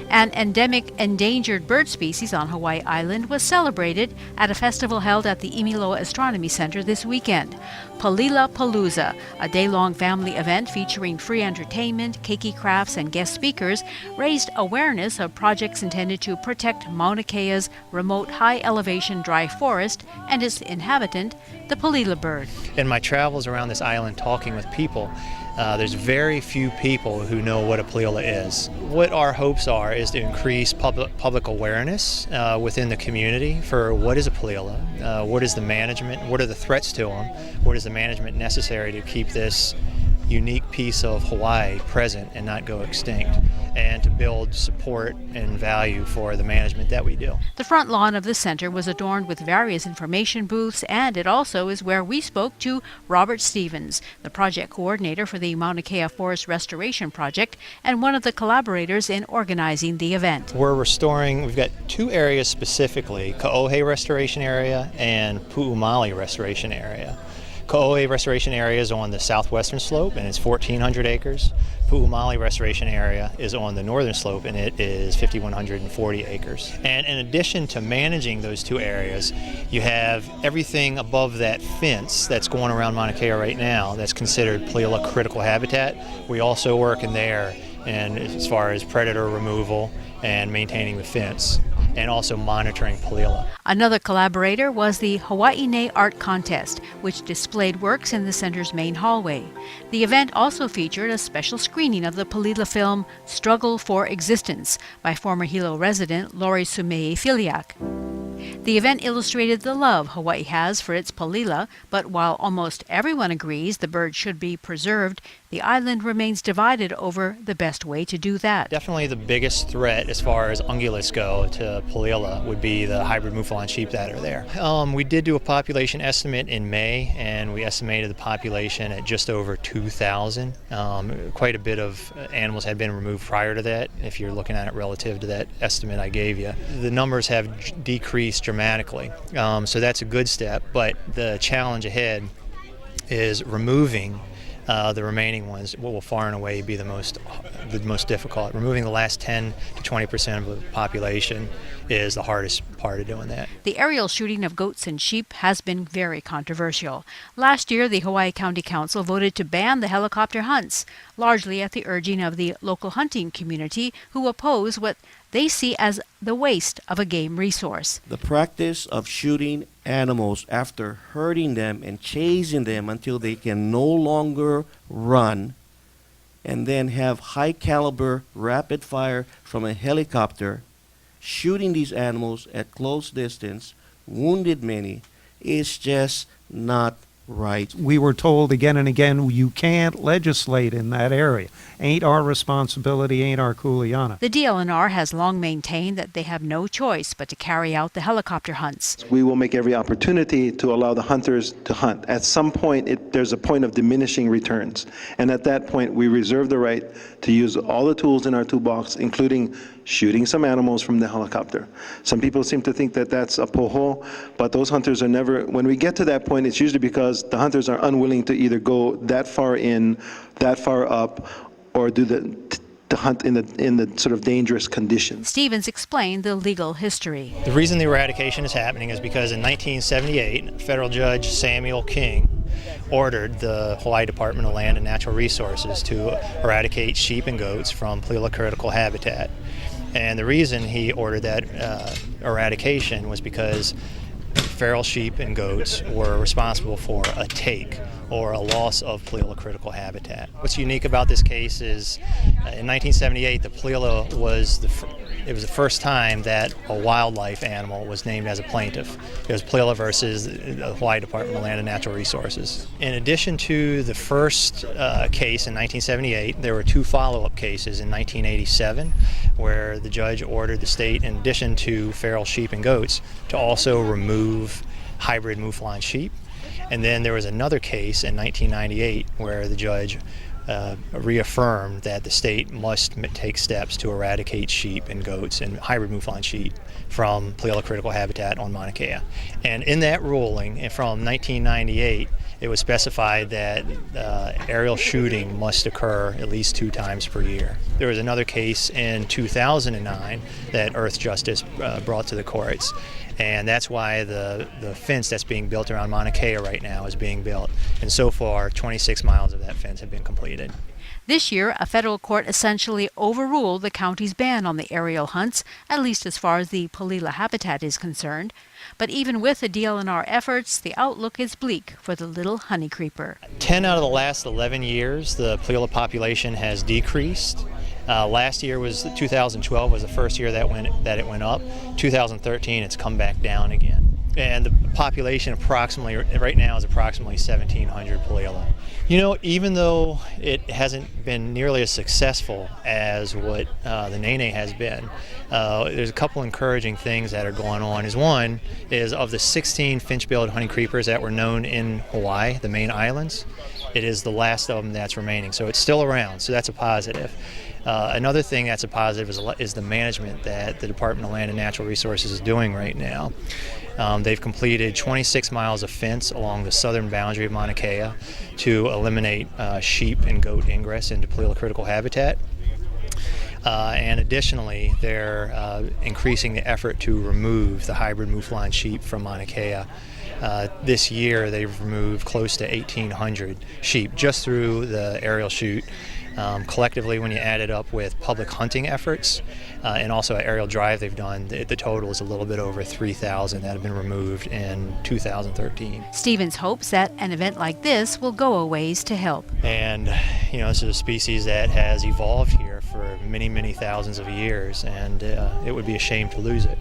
An endemic endangered bird species on Hawaii Island was celebrated at a festival held at the Imiloa Astronomy Center this weekend. Palila Palooza, a day-long family event featuring free entertainment, keiki crafts, and guest speakers, raised awareness of projects intended to protect Mauna Kea's remote high-elevation dry forest and its inhabitant, the Palila bird. In my travels around this island talking with people, there's very few people who know what a Palila is. What our hopes are is to increase public awareness within the community for what is a Palila, what is the management, what are the threats to them, what is the management necessary to keep this unique piece of Hawaii present and not go extinct, and to build support and value for the management that we do. The front lawn of the center was adorned with various information booths, and it also is where we spoke to Robert Stevens, the project coordinator for the Mauna Kea Forest Restoration Project and one of the collaborators in organizing the event. We're restoring, we've got two areas specifically, Ka'ohe Restoration Area and Pu'umali Restoration Area. Ka'ohe Restoration Area is on the southwestern slope and it's 1,400 acres. Pu'umali Restoration Area is on the northern slope and it is 5,140 acres. And in addition to managing those two areas, you have everything above that fence that's going around Mauna Kea right now that's considered Palila critical habitat. We also work in there, and as far as predator removal and maintaining the fence, and also monitoring Palila. Another collaborator was the Hawaii Nei Art Contest, which displayed works in the center's main hallway. The event also featured a special screening of the Palila film Struggle for Existence by former Hilo resident Lori Sumei Filiak. The event illustrated the love Hawaii has for its Palila, but while almost everyone agrees the bird should be preserved, the island remains divided over the best way to do that. Definitely the biggest threat as far as ungulates go to Palila would be the hybrid mouflon sheep that are there. We did do a population estimate in May, and we estimated the population at just over 2,000. Quite a bit of animals had been removed prior to that, if you're looking at it relative to that estimate I gave you. The numbers have decreased dramatically, so that's a good step, but the challenge ahead is removing the remaining ones. What will far and away be the most difficult. Removing the last 10 to 20% of the population is the hardest part of doing that. The aerial shooting of goats and sheep has been very controversial. Last year, the Hawaii County Council voted to ban the helicopter hunts, largely at the urging of the local hunting community, who oppose what they see as the waste of a game resource. The practice of shooting animals after hurting them and chasing them until they can no longer run, and then have high caliber rapid fire from a helicopter shooting these animals at close distance, wounded many, is just not right. We were told again and again, you can't legislate in that area. Ain't our responsibility, ain't our kuleana. The DLNR has long maintained that they have no choice but to carry out the helicopter hunts. We will make every opportunity to allow the hunters to hunt. At some point, there's a point of diminishing returns. And at that point, we reserve the right to use all the tools in our toolbox, including shooting some animals from the helicopter. Some people seem to think that that's a poho, but those hunters are never, when we get to that point, it's usually because the hunters are unwilling to either go that far in, that far up, or do the hunt in the sort of dangerous conditions. Stevens explained the legal history. The reason the eradication is happening is because in 1978, federal judge Samuel King ordered the Hawaii Department of Land and Natural Resources to eradicate sheep and goats from Palila critical habitat. And the reason he ordered that eradication was because feral sheep and goats were responsible for a take or a loss of Palila critical habitat. What's unique about this case is in 1978, the Palila was it was the first time that a wildlife animal was named as a plaintiff. It was Palila versus the Hawaii Department of Land and Natural Resources. In addition to the first case in 1978, there were two follow-up cases in 1987 where the judge ordered the state, in addition to feral sheep and goats, to also remove hybrid mouflon sheep. And then there was another case in 1998 where the judge reaffirmed that the state must take steps to eradicate sheep and goats and hybrid mouflon sheep from Palila critical habitat on Mauna Kea. And in that ruling from 1998, it was specified that aerial shooting must occur at least 2 times per year. There was another case in 2009 that Earth Justice brought to the courts, and that's why the fence that's being built around Mauna Kea right now is being built. And so far, 26 miles of that fence have been completed. This year, a federal court essentially overruled the county's ban on the aerial hunts, at least as far as the Palila habitat is concerned. But even with the DLNR efforts, the outlook is bleak for the little honey creeper. 10 out of the last 11 years, the Palila population has decreased. Last year 2012 was the first year that it went up. 2013, it's come back down again. And the population approximately right now is approximately 1,700 Palila. You know, even though it hasn't been nearly as successful as what the Nene has been, there's a couple encouraging things that are going on. One is of the 16 finch-billed honey creepers that were known in Hawaii, the main islands, it is the last of them that's remaining. So it's still around, so that's a positive. Another thing that's a positive is the management that the Department of Land and Natural Resources is doing right now. They've completed 26 miles of fence along the southern boundary of Mauna Kea to eliminate sheep and goat ingress into Palila critical habitat. And additionally, they're increasing the effort to remove the hybrid mouflon sheep from Mauna Kea. This year, they've removed close to 1,800 sheep just through the aerial shoot. Collectively, when you add it up with public hunting efforts and also an aerial drive they've done, the total is a little bit over 3,000 that have been removed in 2013. Stevens hopes that an event like this will go a ways to help. And, you know, this is a species that has evolved here for many, many thousands of years, and it would be a shame to lose it.